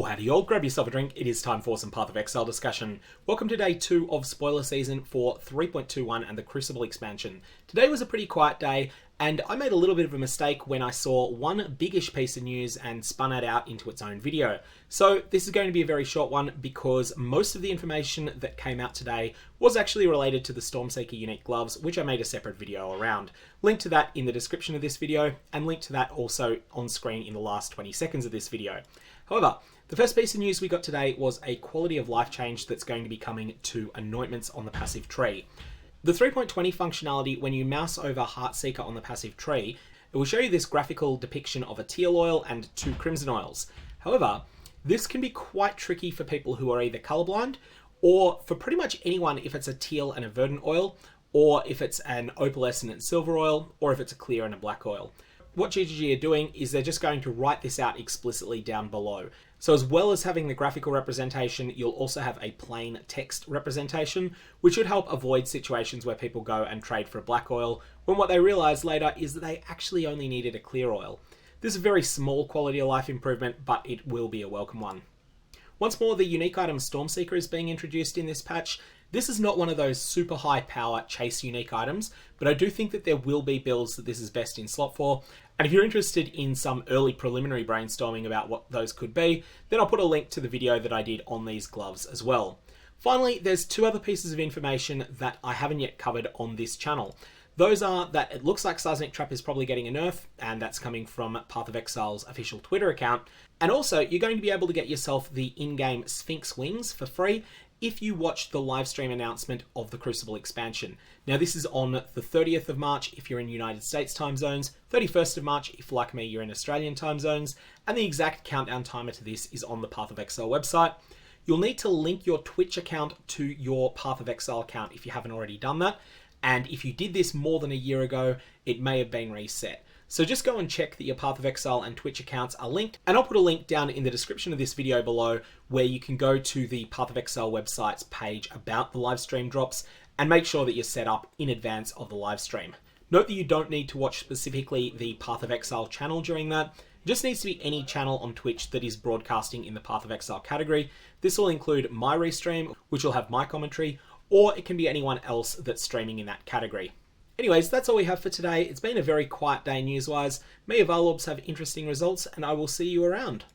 Oh, howdy y'all, grab yourself a drink, it is time for some Path of Exile discussion. Welcome to day 2 of spoiler season for 3.21 and the Crucible expansion. Today was a pretty quiet day, and I made a little bit of a mistake when I saw one biggish piece of news and spun it out into its own video. So this is going to be a very short one because most of the information that came out today was actually related to the Stormseeker unique gloves, which I made a separate video around. Link to that in the description of this video, and link to that also on screen in the last 20 seconds of this video. However, the first piece of news we got today was a quality of life change that's going to be coming to anointments on the passive tree. The 3.20 functionality, when you mouse over Heartseeker on the passive tree, it will show you this graphical depiction of a teal oil and 2 crimson oils. However, this can be quite tricky for people who are either colorblind, or for pretty much anyone if it's a teal and a verdant oil, or if it's an opalescent and silver oil, or if it's a clear and a black oil. What GGG are doing is they're just going to write this out explicitly down below. So as well as having the graphical representation, you'll also have a plain text representation, which should help avoid situations where people go and trade for a black oil, when what they realize later is that they actually only needed a clear oil. This is a very small quality of life improvement, but it will be a welcome one. Once more, the unique item Stormseeker is being introduced in this patch. This is not one of those super high power chase unique items, but I do think that there will be builds that this is best in slot for. And if you're interested in some early preliminary brainstorming about what those could be, then I'll put a link to the video that I did on these gloves as well. Finally, there's 2 other pieces of information that I haven't yet covered on this channel. Those are that it looks like Seismic Trap is probably getting a nerf, and that's coming from Path of Exile's official Twitter account. And also, you're going to be able to get yourself the in-game Sphinx wings for free if you watch the live stream announcement of the Crucible expansion. Now this is on the 30th of March if you're in United States time zones, 31st of March if like me you're in Australian time zones, and the exact countdown timer to this is on the Path of Exile website. You'll need to link your Twitch account to your Path of Exile account if you haven't already done that, and if you did this more than a year ago, it may have been reset. So just go and check that your Path of Exile and Twitch accounts are linked, and I'll put a link down in the description of this video below where you can go to the Path of Exile website's page about the live stream drops and make sure that you're set up in advance of the live stream. Note that you don't need to watch specifically the Path of Exile channel during that. It just needs to be any channel on Twitch that is broadcasting in the Path of Exile category. This will include my restream, which will have my commentary, or it can be anyone else that's streaming in that category. Anyways, that's all we have for today. It's been a very quiet day news-wise. May your Varlorbs have interesting results, and I will see you around.